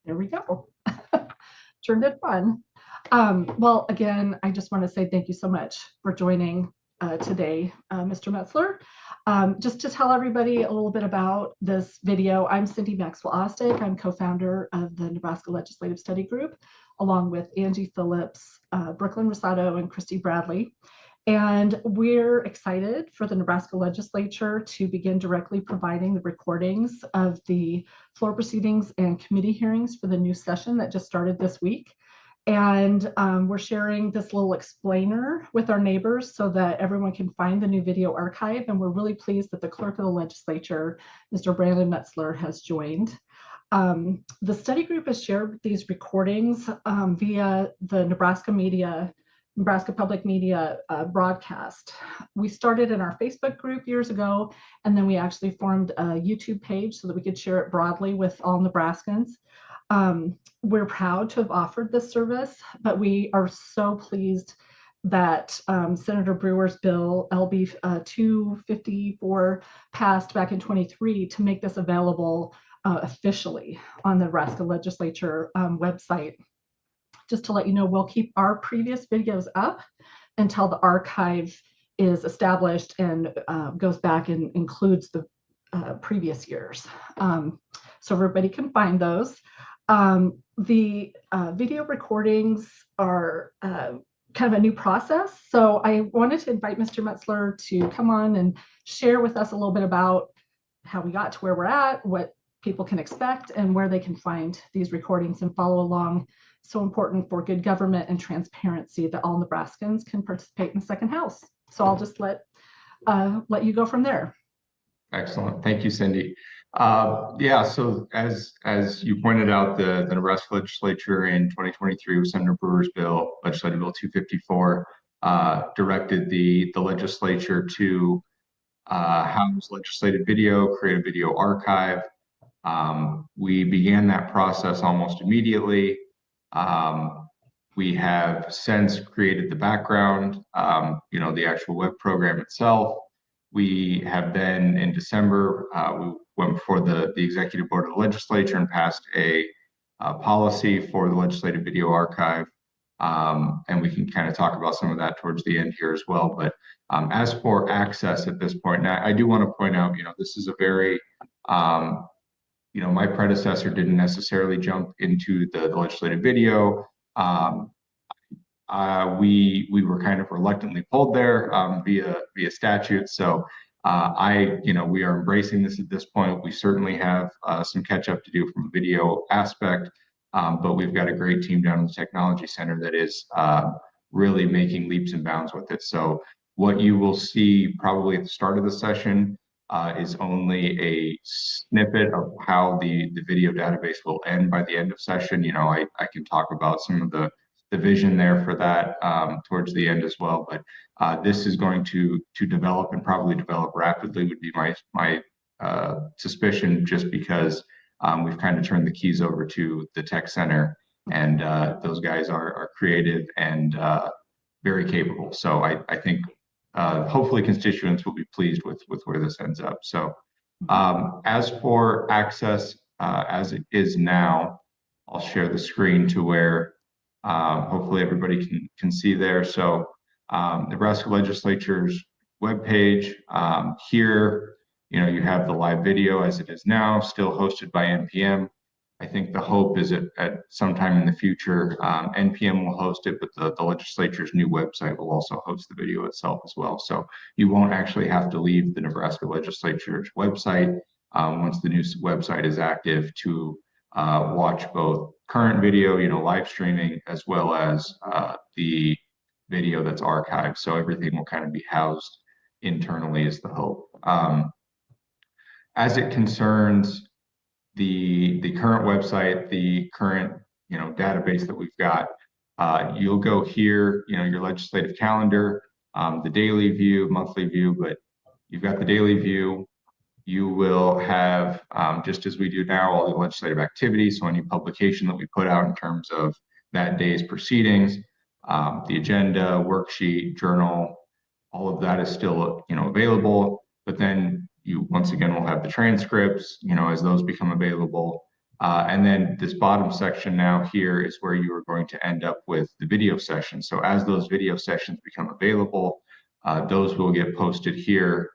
There we go. Turned it fun. Well, again, I just want to say thank you so much for joining today, Mr. Metzler. Just to tell everybody a little bit about this video, I'm Cindy Maxwell-Ostdiek. I'm co-founder of the Nebraska Legislative Study Group, along with Angie Philips, Brooklynne Rosado, and Christi Bradley. And we're excited for the Nebraska Legislature to begin directly providing the recordings of the floor proceedings and committee hearings for the new session that just started this week. And we're sharing this little explainer with our neighbors so that everyone can find the new video archive. And we're really pleased that the Clerk of the Legislature, Mister Brandon Metzler, has joined. The study group has shared these recordings via the Nebraska Public Media broadcast. We started in our Facebook group years ago, and then we actually formed a YouTube page so that we could share it broadly with all Nebraskans. We're proud to have offered this service, but we are so pleased that Senator Brewer's bill, LB 254, passed back in 23 to make this available officially on the Nebraska Legislature website. Just to let you know, we'll keep our previous videos up until the archive is established and goes back and includes the previous years. So everybody can find those. The video recordings are kind of a new process. So I wanted to invite Mr. Metzler to come on and share with us a little bit about how we got to where we're at, what people can expect, and where they can find these recordings and follow along. So important for good government and transparency that all Nebraskans can participate in the second house. So I'll just let you go from there. Excellent. Thank you, Cindy. Yeah, so as you pointed out, the Nebraska Legislature in 2023 with Senator Brewer's bill, Legislative Bill 254, directed the legislature to house legislative video, create a video archive. We began that process almost immediately. We have since created the background, the actual web program itself. We have then, in December, we went before the Executive Board of the Legislature and passed a policy for the Legislative Video Archive. And we can kind of talk about some of that towards the end here as well. But as for access at this point, now I do want to point out, this is a very, my predecessor didn't necessarily jump into the legislative video. We were kind of reluctantly pulled there via statute. So we are embracing this at this point. We certainly have some catch up to do from a video aspect, but we've got a great team down in the Technology Center that is really making leaps and bounds with it. So what you will see probably at the start of the session is only a snippet of how the video database will end by the end of session. I can talk about some of the vision there for that towards the end as well. But this is going to develop and probably develop rapidly would be my suspicion, just because we've kind of turned the keys over to the tech center, and those guys are creative and very capable. So I think hopefully constituents will be pleased with where this ends up. So as for access as it is now, I'll share the screen to where hopefully everybody can see there. So Nebraska Legislature's webpage here, you have the live video as it is now, still hosted by NPM. I think the hope is at some time in the future, NPM will host it, but the legislature's new website will also host the video itself as well. So you won't actually have to leave the Nebraska Legislature's website once the new website is active to watch both current video, live streaming, as well as the video that's archived. So everything will kind of be housed internally is the hope. As it concerns the current website, the current database that we've got, you'll go here, your legislative calendar, the daily view, monthly view, but you've got the daily view. You will have, just as we do now, all the legislative activities. So any publication that we put out in terms of that day's proceedings, the agenda, worksheet, journal, all of that is still available. But then you once again will have the transcripts, as those become available. And then this bottom section now here is where you are going to end up with the video session. So as those video sessions become available, those will get posted here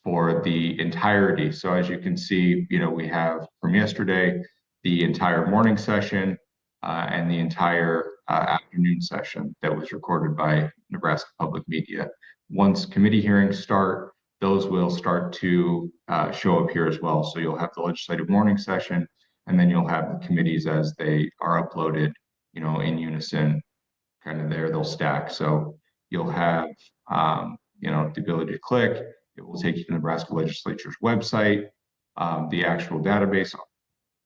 for the entirety. So as you can see, we have from yesterday, the entire morning session and the entire afternoon session that was recorded by Nebraska Public Media. Once committee hearings start, those will start to show up here as well. So you'll have the legislative morning session, and then you'll have the committees as they are uploaded, in unison, kind of there, they'll stack. So you'll have, the ability to click. It will take you to Nebraska Legislature's website, the actual database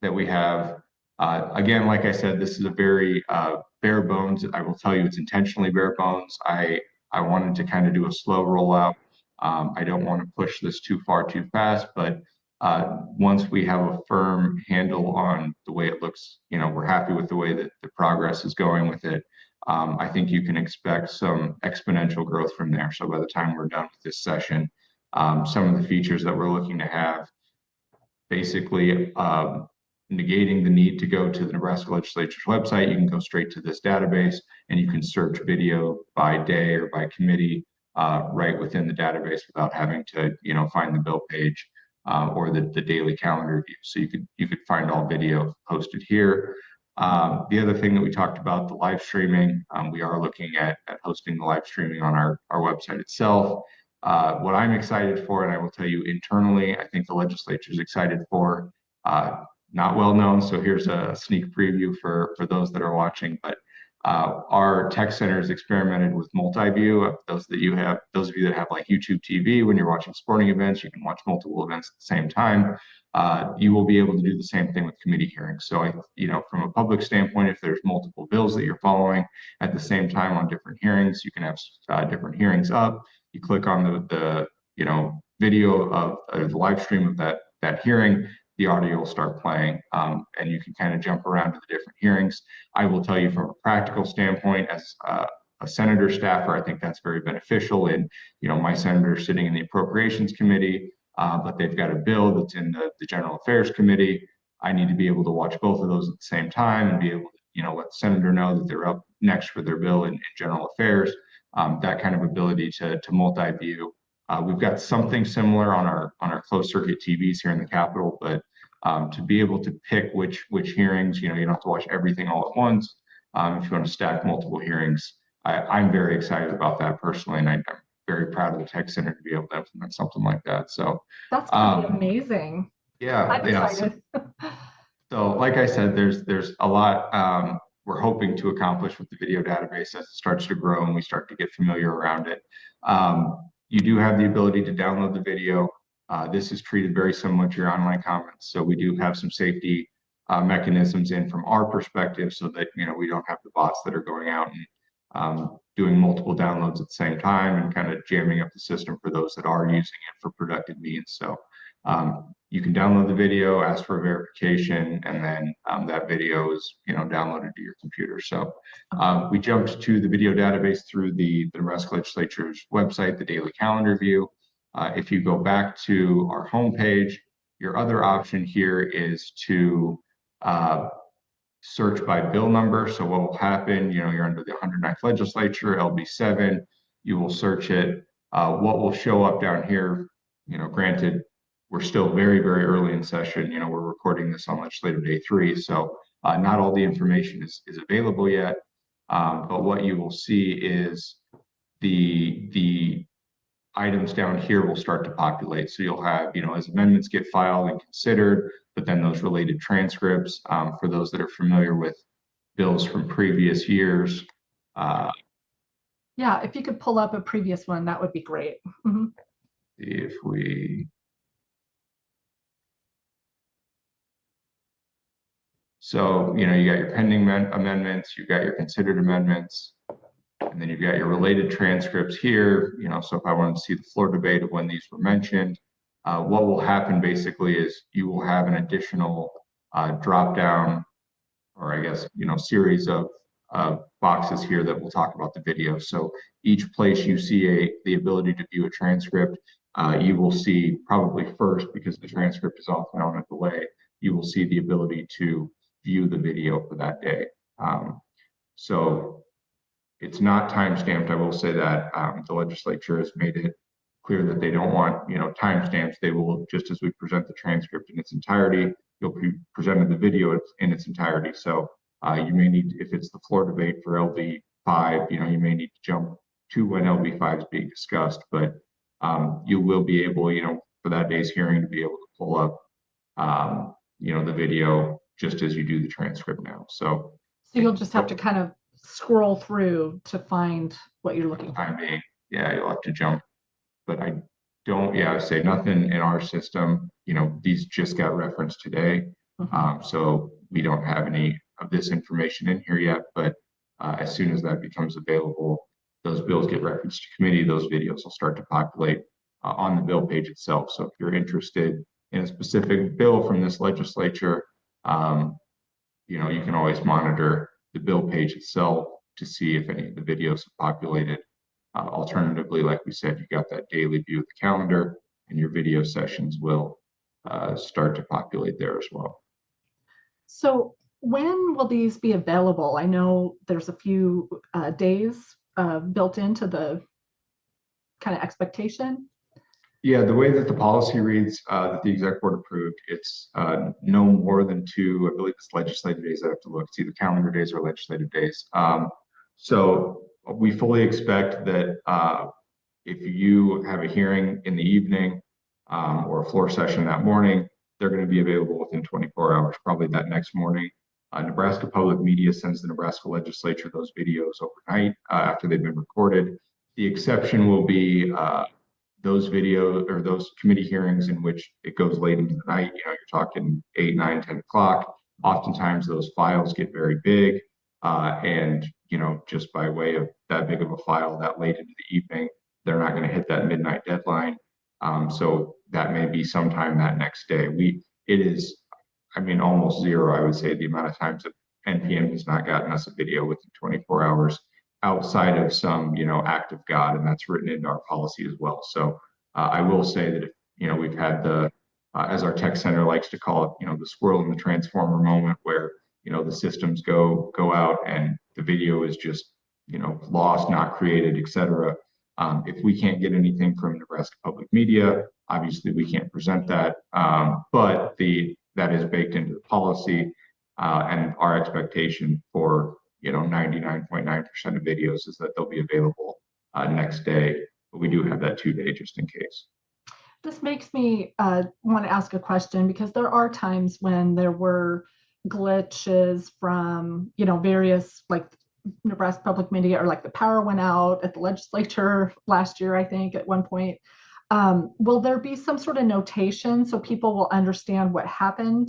that we have. Again, like I said, this is a very bare bones. I will tell you it's intentionally bare bones. I wanted to kind of do a slow rollout. I don't want to push this too far too fast, but once we have a firm handle on the way it looks, we're happy with the way that the progress is going with it. I think you can expect some exponential growth from there. So by the time we're done with this session, some of the features that we're looking to have, basically negating the need to go to the Nebraska Legislature's website, you can go straight to this database and you can search video by day or by committee right within the database without having to, find the bill page or the daily calendar view. So you could find all video posted here. The other thing that we talked about, the live streaming, we are looking at hosting the live streaming on our website itself. What I'm excited for, and I will tell you internally, I think the legislature is excited for, not well known. So here's a sneak preview for those that are watching, but our tech center has experimented with multi-view. Those of you that have like YouTube TV, when you're watching sporting events, you can watch multiple events at the same time. You will be able to do the same thing with committee hearings. So, from a public standpoint, if there's multiple bills that you're following at the same time on different hearings, you can have different hearings up. You click on the video of the live stream of that hearing, the audio will start playing, and you can kind of jump around to the different hearings. I will tell you from a practical standpoint, as a senator staffer, I think that's very beneficial. And my senator is sitting in the Appropriations Committee, but they've got a bill that's in the General Affairs Committee. I need to be able to watch both of those at the same time and be able to, let the senator know that they're up next for their bill in General Affairs. That kind of ability to multi-view. We've got something similar on our closed circuit TVs here in the Capitol, but to be able to pick which hearings, you don't have to watch everything all at once. If you want to stack multiple hearings, I'm very excited about that personally, and I'm very proud of the Tech Center to be able to implement something like that. So that's gonna be amazing. Yeah, I'm excited. So like I said, there's a lot we're hoping to accomplish with the video database as it starts to grow and we start to get familiar around it. You do have the ability to download the video. This is treated very similar to your online comments. So we do have some safety mechanisms in from our perspective so that, we don't have the bots that are going out and doing multiple downloads at the same time and kind of jamming up the system for those that are using it for productive means. So you can download the video, ask for a verification, and then that video is, downloaded to your computer. So we jumped to the video database through the Nebraska Legislature's website, the daily calendar view. If you go back to our homepage, your other option here is to search by bill number. So what will happen, you're under the 109th Legislature, LB7, you will search it. What will show up down here, granted, we're still very, very early in session. We're recording this on Legislative Day 3, so not all the information is available yet. But what you will see is the items down here will start to populate. So you'll have, as amendments get filed and considered, but then those related transcripts for those that are familiar with bills from previous years. Yeah, if you could pull up a previous one, that would be great. Mm-hmm. If we. So, you got your pending amendments, you've got your considered amendments, and then you've got your related transcripts here. So if I wanted to see the floor debate of when these were mentioned, what will happen basically is you will have an additional drop down, or I guess, series of boxes here that will talk about the video. So each place you see the ability to view a transcript, you will see probably first, because the transcript is often on a delay, you will see the ability to view the video for that day. So it's not time stamped. I will say that the legislature has made it clear that they don't want, time stamps. They will, just as we present the transcript in its entirety, you'll be presented the video in its entirety. So you may need, if it's the floor debate for LB5, you may need to jump to when LB5 is being discussed, but you will be able, for that day's hearing, to be able to pull up, the video just as you do the transcript now. So you'll just have to kind of scroll through to find what you're looking for. Yeah, you'll have to jump, but I don't, I say nothing in our system, these just got referenced today. So we don't have any of this information in here yet, but as soon as that becomes available, those bills get referenced to committee, those videos will start to populate on the bill page itself. So if you're interested in a specific bill from this legislature, you can always monitor the bill page itself to see if any of the videos have populated. Alternatively, like we said, you got that daily view of the calendar, and your video sessions will start to populate there as well. So when will these be available? I know there's a few days built into the kind of expectation. Yeah, the way that the policy reads that the exec board approved, it's no more than 2, I believe it's legislative days. I have to look, it's either calendar days or legislative days. So we fully expect that if you have a hearing in the evening or a floor session that morning, they're going to be available within 24 hours, probably that next morning. Nebraska Public Media sends the Nebraska Legislature those videos overnight after they've been recorded. The exception will be those videos or those committee hearings in which it goes late into the night. You're talking 8, 9, 10 o'clock. Oftentimes those files get very big, and just by way of that big of a file that late into the evening, they're not going to hit that midnight deadline. So that may be sometime that next day. It is, almost zero, I would say, the amount of times that NPM has not gotten us a video within 24 hours outside of some, act of God, and that's written into our policy as well. So I will say that if, we've had the, as our tech center likes to call it, the squirrel in the transformer moment where, the systems go out and the video is just, lost, not created, etc. If we can't get anything from Nebraska Public Media, obviously we can't present that, but that is baked into the policy, and our expectation for 99.9% of videos is that they'll be available next day, but we do have that 2-day just in case. This makes me want to ask a question, because there are times when there were glitches from various, like Nebraska Public Media, or like the power went out at the legislature last year, I think, at one point. Will there be some sort of notation so people will understand what happened?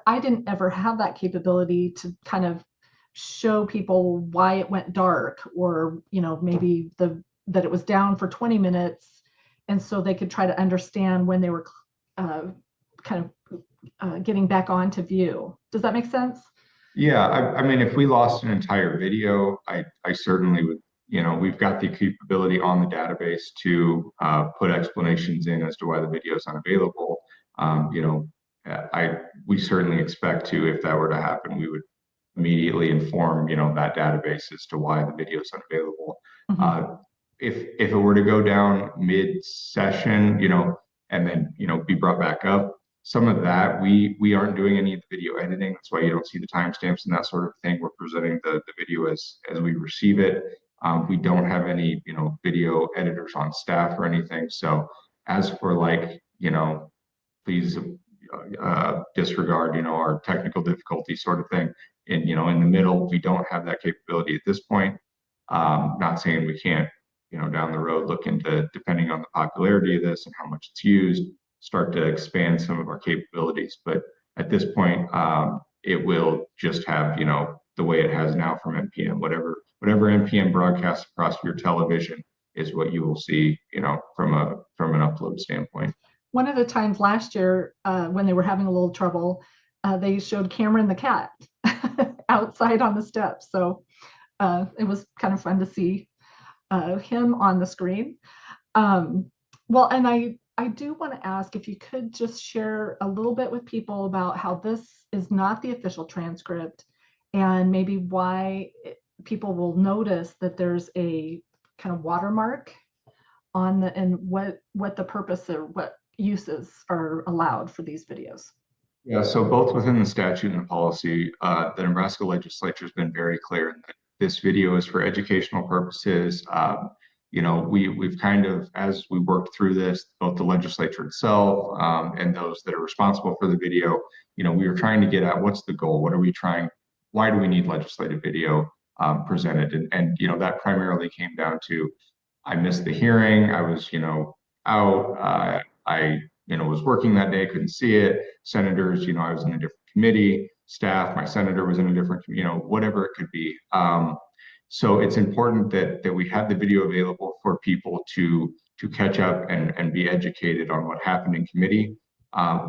I didn't ever have that capability to kind of show people why it went dark, or maybe that it was down for 20 minutes, and so they could try to understand when they were getting back onto view. Does that make sense? Yeah, if we lost an entire video, I certainly would, we've got the capability on the database to put explanations in as to why the video is unavailable. We certainly expect to, if that were to happen, we would immediately inform, that database as to why the video is unavailable. If it were to go down mid-session, and then, be brought back up, some of that, we aren't doing any of the video editing. That's why you don't see the timestamps and that sort of thing. We're presenting the video as we receive it. We don't have any, video editors on staff or anything. So as for please disregard, our technical difficulty sort of thing. And, in the middle, we don't have that capability at this point. Not saying we can't, down the road look into, depending on the popularity of this and how much it's used, start to expand some of our capabilities. But at this point, it will just have, the way it has now from NPM, whatever NPM broadcasts across your television is what you will see, from an upload standpoint. One of the times last year, when they were having a little trouble, they showed Cameron the cat outside on the steps. So it was kind of fun to see him on the screen. Well, and I do want to ask if you could just share a little bit with people about how this is not the official transcript and maybe why people will notice that there's a kind of watermark on the, and what the purpose or what uses are allowed for these videos. Yeah, so both within the statute and the policy, the Nebraska legislature has been very clear that this video is for educational purposes. We've kind of, as we worked through this, both the legislature itself and those that are responsible for the video, we were trying to get at what's the goal? What are we trying? Why do we need legislative video presented? And that primarily came down to, I missed the hearing. I was, out. I was working that day, couldn't see it. Senators, I was in a different committee. Staff, my senator was in a different, whatever it could be. So it's important that we have the video available for people to catch up and be educated on what happened in committee.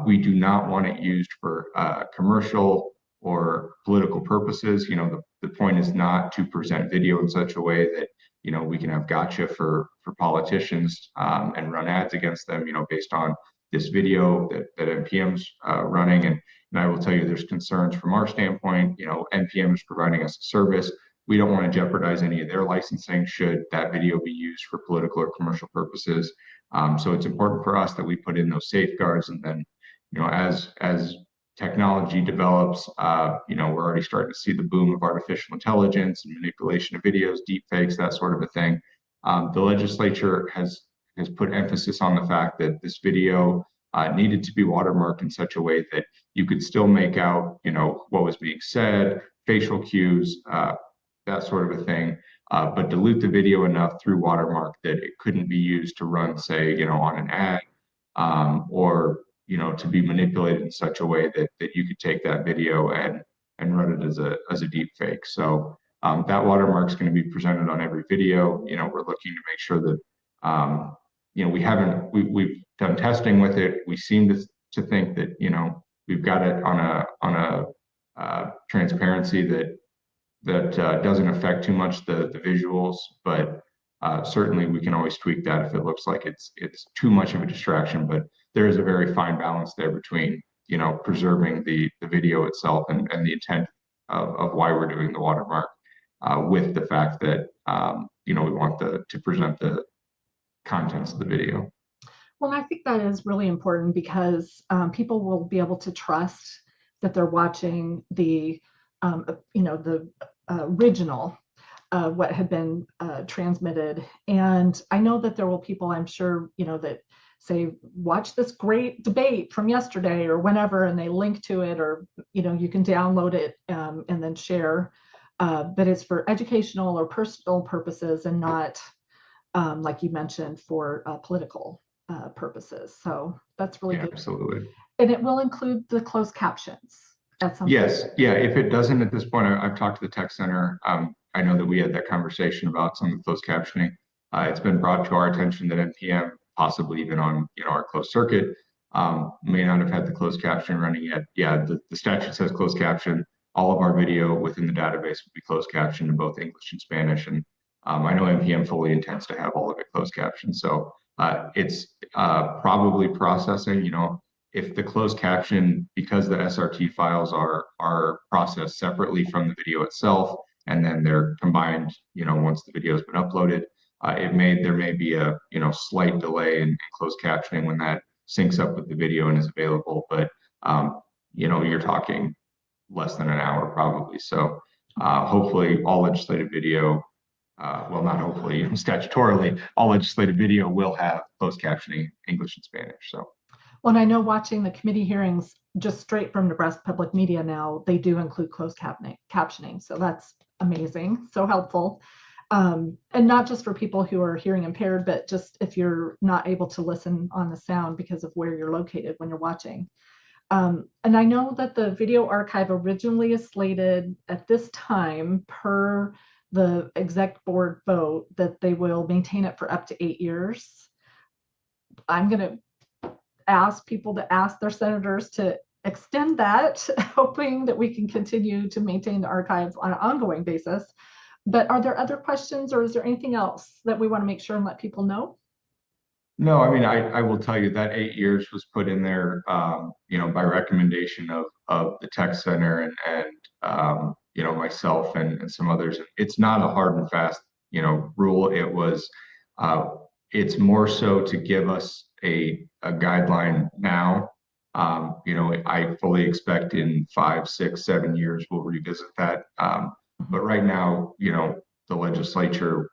We do not want it used for commercial or political purposes. The point is not to present video in such a way that we can have gotcha for politicians and run ads against them, based on this video that NPM's running. And I will tell you, there's concerns from our standpoint. NPM is providing us a service. We don't want to jeopardize any of their licensing should that video be used for political or commercial purposes. So it's important for us that we put in those safeguards. And then, as technology develops, we're already starting to see the boom of artificial intelligence and manipulation of videos, deep fakes, that sort of a thing. The legislature has put emphasis on the fact that this video needed to be watermarked in such a way that you could still make out, what was being said, facial cues, that sort of a thing, but dilute the video enough through watermark that it couldn't be used to run, say, on an ad, or to be manipulated in such a way that you could take that video and run it as a deep fake. So that watermark is going to be presented on every video. We're looking to make sure that we've done testing with it. We seem to think that we've got it on a transparency that doesn't affect too much the visuals, but certainly we can always tweak that if it looks like it's too much of a distraction. But there is a very fine balance there between preserving the video itself and the intent of why we're doing the watermark, with the fact that we want to present the contents of the video. Well, I think that is really important because people will be able to trust that they're watching the original, what had been transmitted. And I know that there will people, I'm sure, that say, watch this great debate from yesterday or whenever, and they link to it, or, you can download it and then share. But it's for educational or personal purposes and not, like you mentioned, for political purposes. So that's really good. Absolutely. And it will include the closed captions. Yes. Yeah. If it doesn't at this point, I've talked to the tech center. I know that we had that conversation about some of the closed captioning. It's been brought to our attention that NPM, possibly even on our closed circuit, may not have had the closed caption running yet. Yeah, the statute says closed caption. All of our video within the database will be closed captioned in both English and Spanish. And I know NPM fully intends to have all of it closed captioned. So it's probably processing. If the closed caption, because the SRT files are processed separately from the video itself, and then they're combined, once the video has been uploaded, there may be a slight delay in closed captioning when that syncs up with the video and is available. But you're talking less than an hour probably. So hopefully all legislative video, well, not hopefully, statutorily, all legislative video will have closed captioning English and Spanish. So. Well, and I know watching the committee hearings just straight from Nebraska Public Media now, they do include closed captioning. So that's amazing, so helpful. And not just for people who are hearing impaired, but just if you're not able to listen on the sound because of where you're located when you're watching. And I know that the video archive originally is slated at this time, per the exec board vote, that they will maintain it for up to 8 years. I'm going to ask people to ask their senators to extend that, hoping that we can continue to maintain the archive on an ongoing basis. But are there other questions, or is there anything else that we want to make sure and let people know? No, I mean, I will tell you that 8 years was put in there, by recommendation of the tech center and myself and some others. It's not a hard and fast, rule. Uh, it's more so to give us a guideline now. I fully expect in 5, 6, 7 years we'll revisit that. But right now, the legislature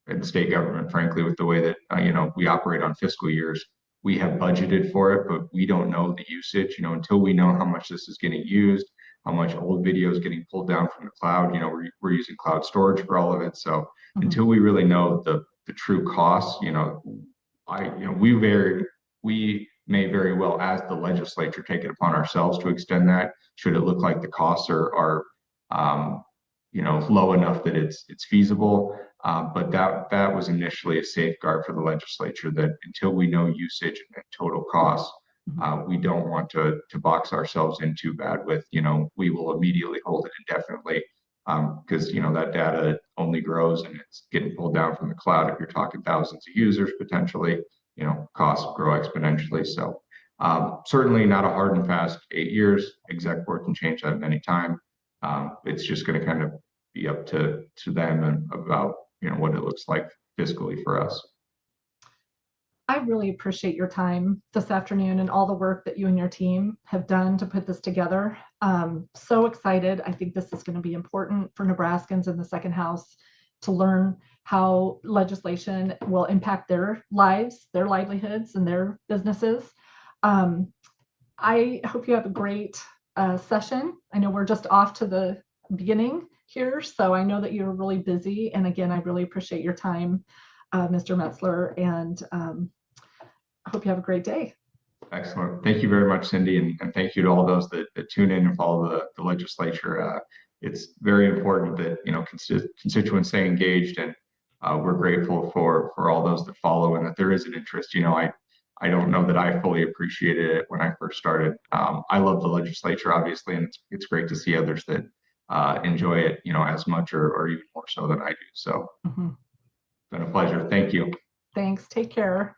and state government, frankly, with the way that we operate on fiscal years. We have budgeted for it, but we don't know the usage. Until we know how much this is getting used, how much old video is getting pulled down from the cloud. We're using cloud storage for all of it. So Mhm. until we really know the true costs, we may very well, as the legislature, take it upon ourselves to extend that. Should it look like the costs are um, low enough that it's feasible. But that was initially a safeguard for the legislature that until we know usage and total costs, we don't want to box ourselves in too bad with, we will immediately hold it indefinitely because, that data only grows and it's getting pulled down from the cloud. If you're talking thousands of users potentially, costs grow exponentially. So certainly not a hard and fast 8 years. Exec board can change that at any time. It's just going to kind of be up to them and about what it looks like fiscally for us. I really appreciate your time this afternoon and all the work that you and your team have done to put this together. So excited. I think this is going to be important for Nebraskans in the second house to learn how legislation will impact their lives, their livelihoods, and their businesses. I hope you have a great session. I know we're just off to the beginning here, so I know that you're really busy. And again, I really appreciate your time, Mr. Metzler, and I hope you have a great day. Excellent. Thank you very much, Cindy, and thank you to all those that tune in and follow the legislature. It's very important that constituents stay engaged, and we're grateful for all those that follow and that there is an interest. I don't know that I fully appreciated it when I first started. I love the legislature, obviously, and it's great to see others that enjoy it, as much or even more so than I do. So, Mhm. it's been a pleasure. Thank you. Thanks. Take care.